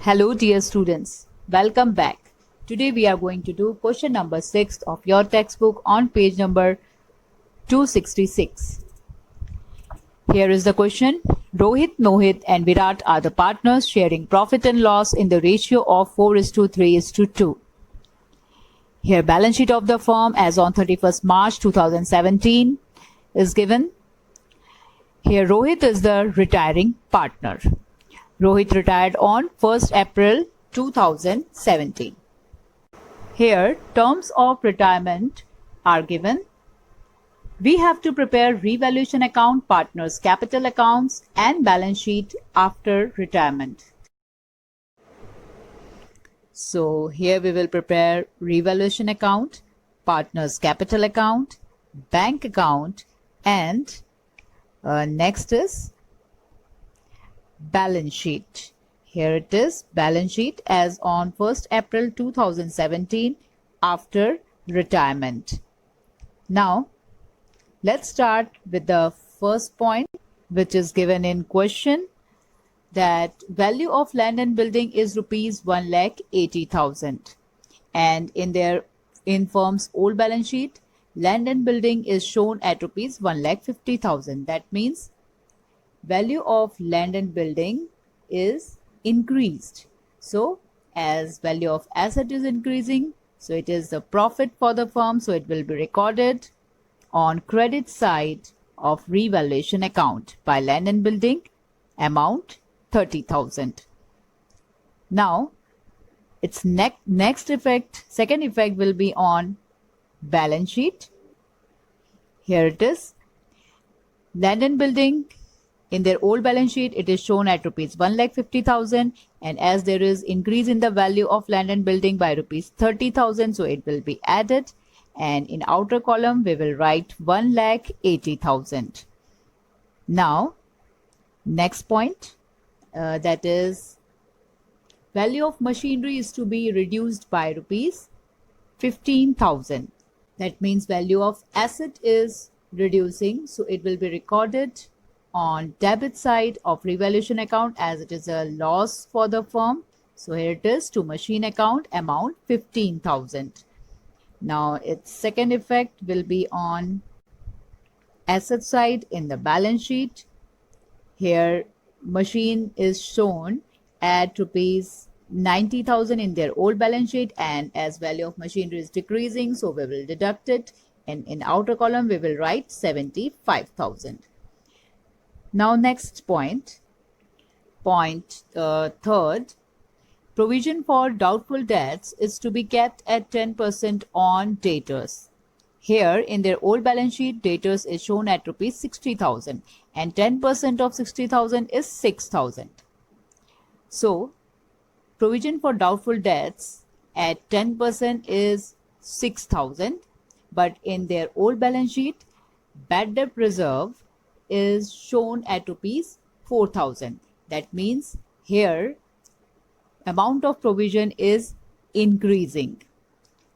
Hello dear students, welcome back. Today we are going to do question number 6 of your textbook on page number 266. Here is the question. Rohit, Mohit and Virat are the partners sharing profit and loss in the ratio of 4:3:2. Here balance sheet of the firm as on 31st March 2017 is given. Here Rohit is the retiring partner. Rohit retired on 1st April 2017. Here, terms of retirement are given. We have to prepare revaluation account, partners' capital accounts, and balance sheet after retirement. So here we will prepare revaluation account, partners' capital account, bank account, and next is balance sheet. Here it is, balance sheet as on 1st April 2017 after retirement. Now, let's start with the first point which is given in question, that value of land and building is rupees 1,80,000, and in firm's old balance sheet, land and building is shown at rupees 1,50,000. That means value of land and building is increased. So as value of asset is increasing, so it is the profit for the firm, so it will be recorded on credit side of revaluation account by land and building, amount 30,000. Now its next effect, second effect will be on balance sheet. Here it is, land and building in their old balance sheet, it is shown at rupees 1,50,000, and as there is increase in the value of land and building by rupees 30,000, so it will be added, and in outer column we will write 1,80,000. Now next point, that is value of machinery is to be reduced by rupees 15,000. That means value of asset is reducing, so it will be recorded on debit side of revaluation account as it is a loss for the firm. So here it is, to machine account, amount 15,000. Now its second effect will be on asset side in the balance sheet. Here machine is shown at rupees 90,000 in their old balance sheet, and as value of machinery is decreasing, so we will deduct it, and in outer column we will write 75,000. Now next point, third, provision for doubtful debts is to be kept at 10% on debtors. Here in their old balance sheet, debtors is shown at rupees 60,000, and 10% of 60,000 is 6,000. So provision for doubtful debts at 10% is 6,000, but in their old balance sheet, bad debt reserve is shown at rupees 4,000. That means here amount of provision is increasing,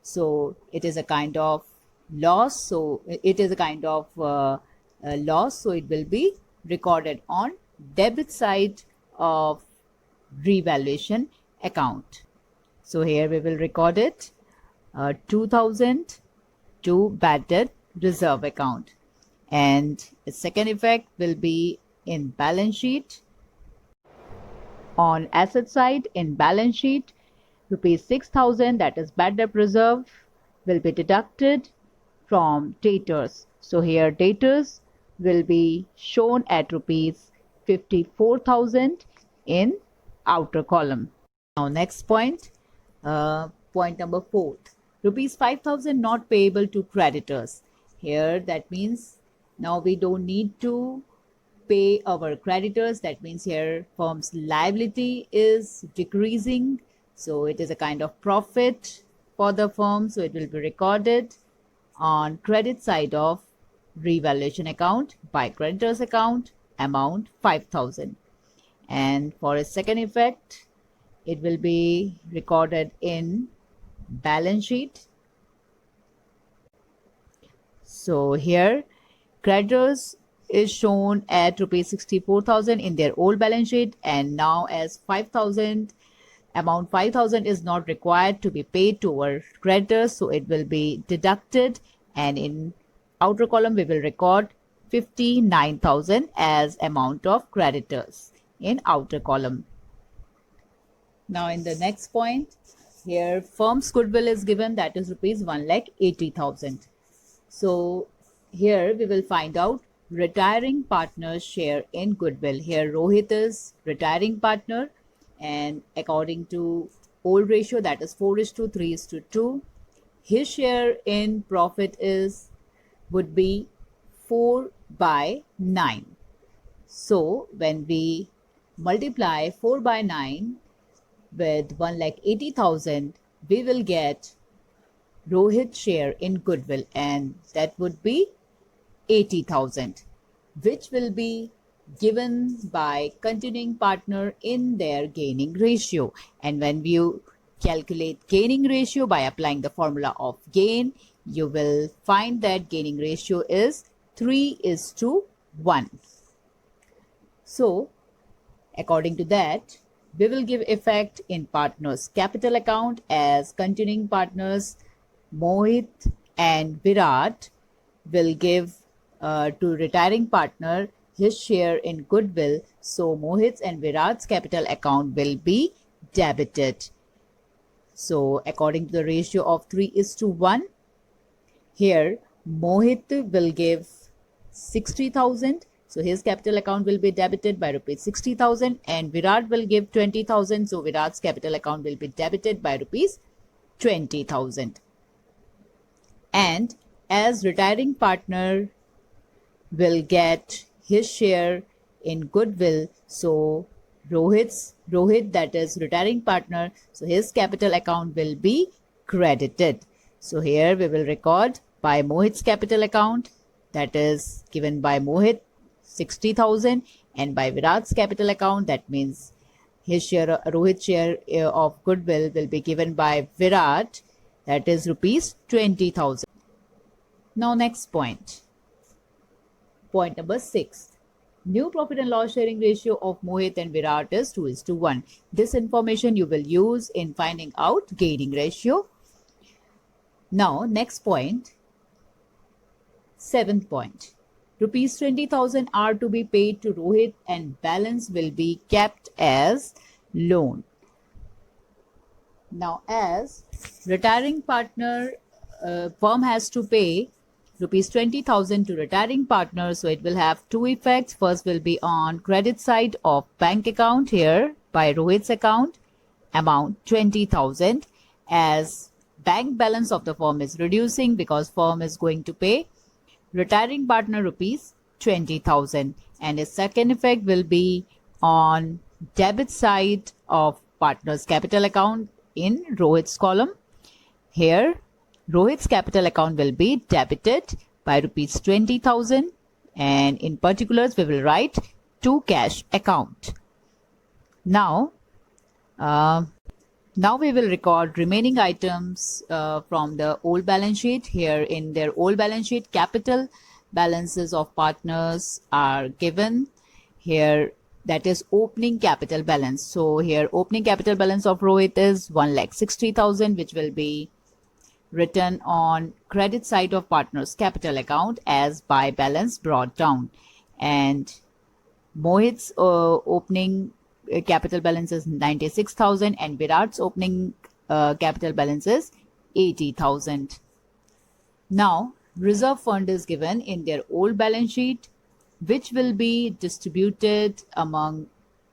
so it is a kind of loss, so it is a kind of loss, so it will be recorded on debit side of revaluation account. So here we will record it 2,000 to bad debt reserve account, and its second effect will be in balance sheet. On asset side in balance sheet, rupees 6,000, that is bad debt reserve, will be deducted from debtors. So here debtors will be shown at rupees 54,000 in outer column. Now next point, point number 4, rupees 5,000 not payable to creditors. Here that means now we don't need to pay our creditors. That means here firm's liability is decreasing, so it is a kind of profit for the firm, so it will be recorded on credit side of revaluation account by creditors account, amount 5,000. And for a second effect, it will be recorded in balance sheet. So here creditors is shown at rupees 64,000 in their old balance sheet, and now as 5,000 amount 5,000 is not required to be paid to our creditors, so it will be deducted, and in outer column we will record 59,000 as amount of creditors in outer column. Now in the next point, here firm's goodwill is given, that is rupees 1,80,000. So here we will find out retiring partner's share in goodwill. Here Rohit is retiring partner, and according to old ratio, that is 4:3:2, his share in profit would be 4/9. So when we multiply 4/9 with 1,80,000, we will get Rohit's share in goodwill, and that would be 80,000, which will be given by continuing partner in their gaining ratio. And when you calculate gaining ratio by applying the formula of gain, you will find that gaining ratio is 3:1. So according to that, we will give effect in partners capital account as continuing partners Mohit and Virat will give to retiring partner his share in goodwill. So Mohit's and Virat's capital account will be debited. So according to the ratio of 3:1, here Mohit will give 60,000. So his capital account will be debited by rupees 60,000, and Virat will give 20,000. So Virat's capital account will be debited by rupees 20,000. And as retiring partner will get his share in goodwill, so Rohit, that is retiring partner, so his capital account will be credited. So here we will record by Mohit's capital account, that is given by Mohit 60,000, and by Virat's capital account, that means his share, Rohit's share of goodwill will be given by Virat, that is rupees 20,000. Now next point. Point number 6. New profit and loss sharing ratio of Mohit and Virat is 2:1. This information you will use in finding out gaining ratio. Now next point. 7th point. Rupees 20,000 are to be paid to Rohit and balance will be kept as loan. Now as retiring partner, firm has to pay rupees 20,000 to retiring partner, so it will have two effects. First will be on credit side of bank account, here by Rohit's account, amount 20,000, as bank balance of the firm is reducing because firm is going to pay retiring partner rupees 20,000. And a second effect will be on debit side of partner's capital account in Rohit's column. Here Rohit's capital account will be debited by rupees 20,000, and in particulars we will write to cash account. Now we will record remaining items from the old balance sheet. Here in their old balance sheet, capital balances of partners are given. Here that is opening capital balance. So here opening capital balance of Rohit is 1,60,000, which will be written on credit side of partner's capital account as by balance brought down. And Mohit's opening capital balance is 96,000, and Virat's opening capital balance is 80,000. Now reserve fund is given in their old balance sheet, which will be distributed among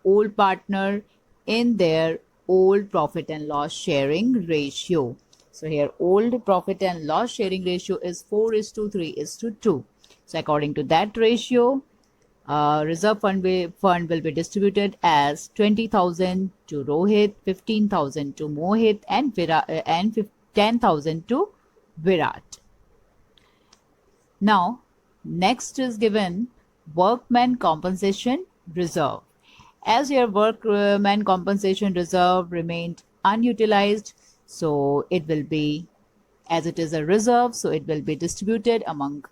old partner in their old profit and loss sharing ratio. So here old profit and loss sharing ratio is 4:3:2. So according to that ratio, reserve fund will be distributed as 20,000 to Rohit, 15,000 to Mohit, and 10,000 to Virat. Now next is given workman compensation reserve. As your workman compensation reserve remained unutilized, so it will be, as it is a reserve, so it will be distributed among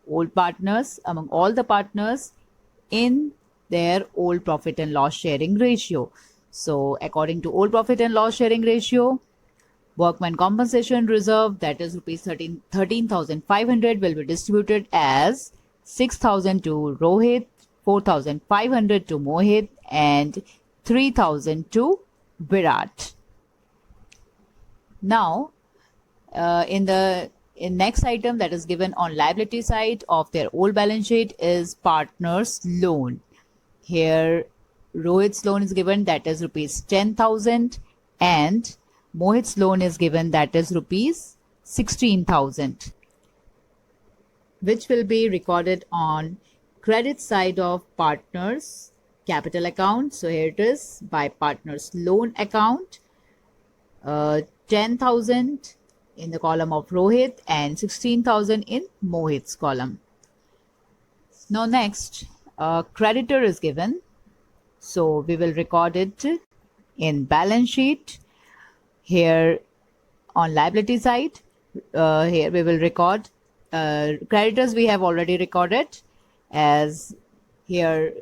old partners, among all the partners in their old profit and loss sharing ratio. So according to old profit and loss sharing ratio, workman compensation reserve, that is rupees 13,500, will be distributed as 6,000 to Rohit, 4,500 to Mohit, and 3,000 to Virat. Now, in next item that is given on liability side of their old balance sheet is partners loan. Here Rohit's loan is given, that is rupees 10,000, and Mohit's loan is given, that is rupees 16,000, which will be recorded on credit side of partners capital account. So here it is, by partners loan account, 10,000 in the column of Rohit and 16,000 in Mohit's column. Now next, creditor is given, so we will record it in balance sheet. Here on liability side, here we will record creditors. We have already recorded, as here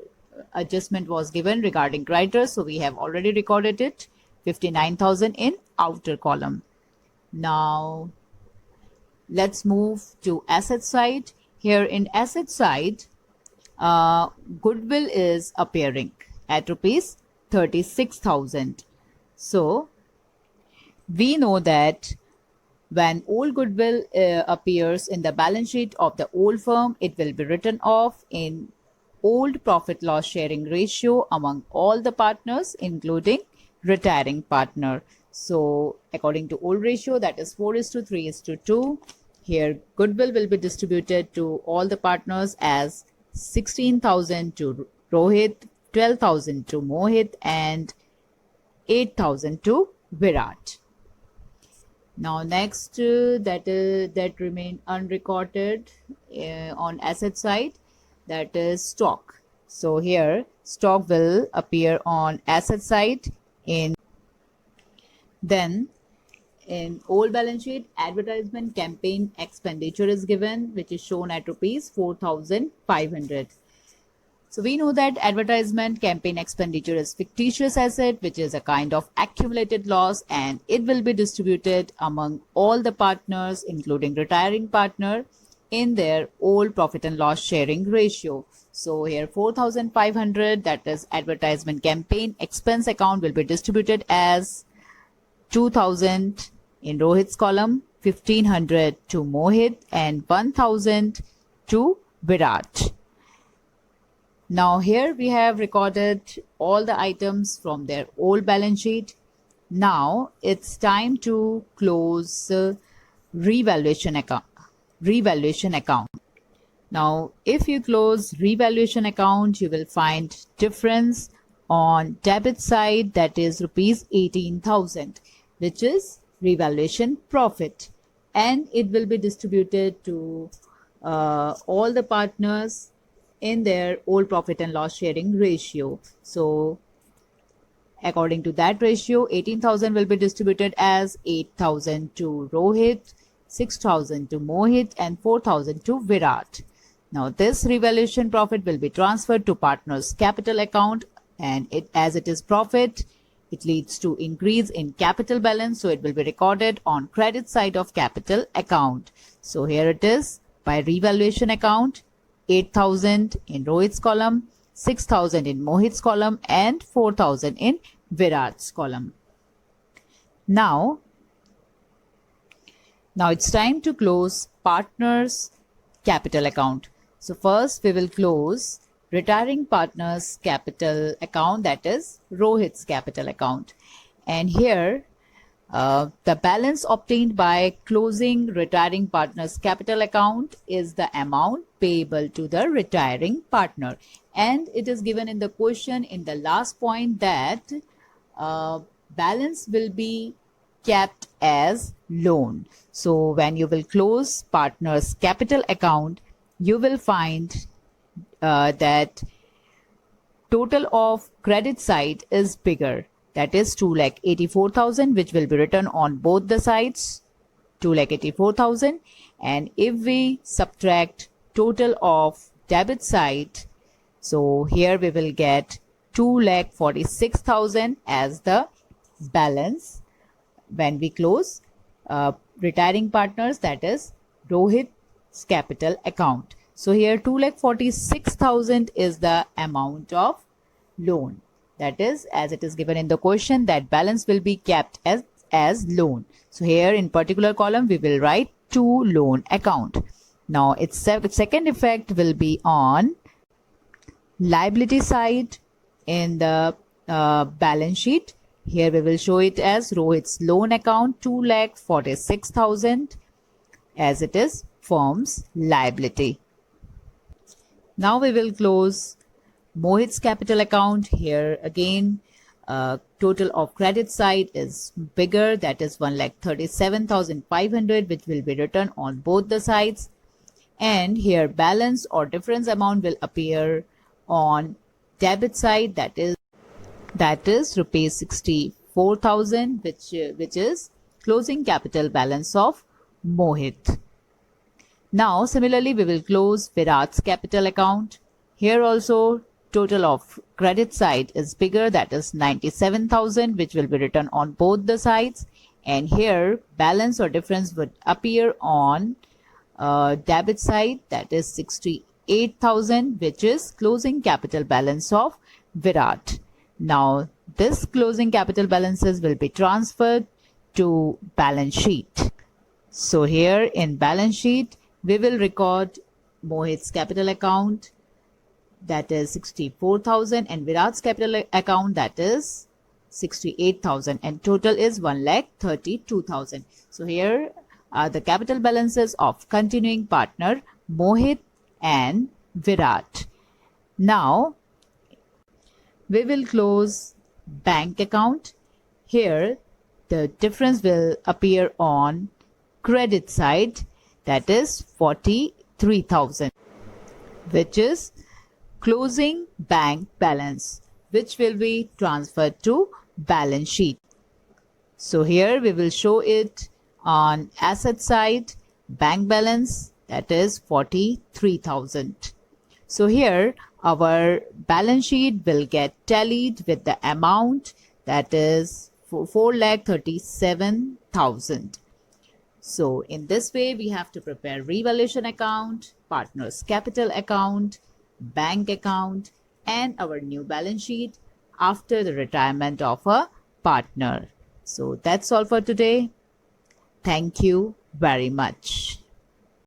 adjustment was given regarding creditors, so we have already recorded it, 59,000 in outer column. Now let's move to asset side. Here in asset side, goodwill is appearing at rupees 36,000. So we know that when old goodwill appears in the balance sheet of the old firm, it will be written off in old profit loss sharing ratio among all the partners, including retiring partner. So according to old ratio, that is 4:3:2. Here goodwill will be distributed to all the partners as 16,000 to Rohit, 12,000 to Mohit, and 8,000 to Virat. Now next, that remained unrecorded on asset side, that is stock. So here stock will appear on asset side. Then in old balance sheet, advertisement campaign expenditure is given, which is shown at rupees 4,500. So we know that advertisement campaign expenditure is fictitious asset, which is a kind of accumulated loss, and it will be distributed among all the partners, including retiring partner, in their old profit and loss sharing ratio. So here 4,500, that is advertisement campaign expense account, will be distributed as 2,000 in Rohit's column, 1,500 to Mohit, and 1,000 to Virat. Now here we have recorded all the items from their old balance sheet. Now it's time to close revaluation account. Now if you close revaluation account, you will find difference on debit side, that is rupees 18,000, which is revaluation profit, and it will be distributed to all the partners in their old profit and loss sharing ratio. So according to that ratio, 18,000 will be distributed as 8,000 to Rohit, 6,000 to Mohit, and 4,000 to Virat. Now this revaluation profit will be transferred to partners capital account, and as it is profit, it leads to increase in capital balance, so it will be recorded on credit side of capital account. So here it is, by revaluation account, 8,000 in Rohit's column, 6,000 in Mohit's column, and 4,000 in Virat's column. Now it's time to close partners capital account. So first we will close retiring partners capital account, that is Rohit's capital account. And here the balance obtained by closing retiring partners capital account is the amount payable to the retiring partner, and it is given in the question in the last point that balance will be kept as loan. So when you will close partners capital account, you will find that total of credit side is bigger, that is 2,84,000, which will be written on both the sides, 2,84,000. And if we subtract total of debit side, so here we will get 2,46,000 as the balance when we close retiring partners, that is Rohit's capital account. So here 2,46,000 is the amount of loan. That is, as it is given in the question, that balance will be kept as loan. So here in particular column we will write to loan account. Now its second effect will be on liability side in the balance sheet. Here we will show it as Rohit's loan account 2,46,000 as it is firm's liability. Now we will close Mohit's capital account. Here again total of credit side is bigger, that is 1,37,500, which will be written on both the sides, and here balance or difference amount will appear on debit side, that is rupees 64,000, which is closing capital balance of Mohit. Now similarly we will close Virat's capital account. Here also total of credit side is bigger, that is 97,000, which will be written on both the sides, and here balance or difference would appear on debit side, that is 68,000, which is closing capital balance of Virat. Now this closing capital balances will be transferred to balance sheet. So here in balance sheet we will record Mohit's capital account, that is 64,000, and Virat's capital account, that is 68,000, and total is 1,32,000. So here are the capital balances of continuing partner Mohit and Virat. Now we will close bank account. Here the difference will appear on credit side, that is 43,000, which is closing bank balance, which will be transferred to balance sheet. So here we will show it on asset side, bank balance, that is 43,000. So here our balance sheet will get tallied with the amount, that is 4,37,000. So in this way we have to prepare revaluation account, partners capital account, bank account, and our new balance sheet after the retirement of a partner. So that's all for today. Thank you very much.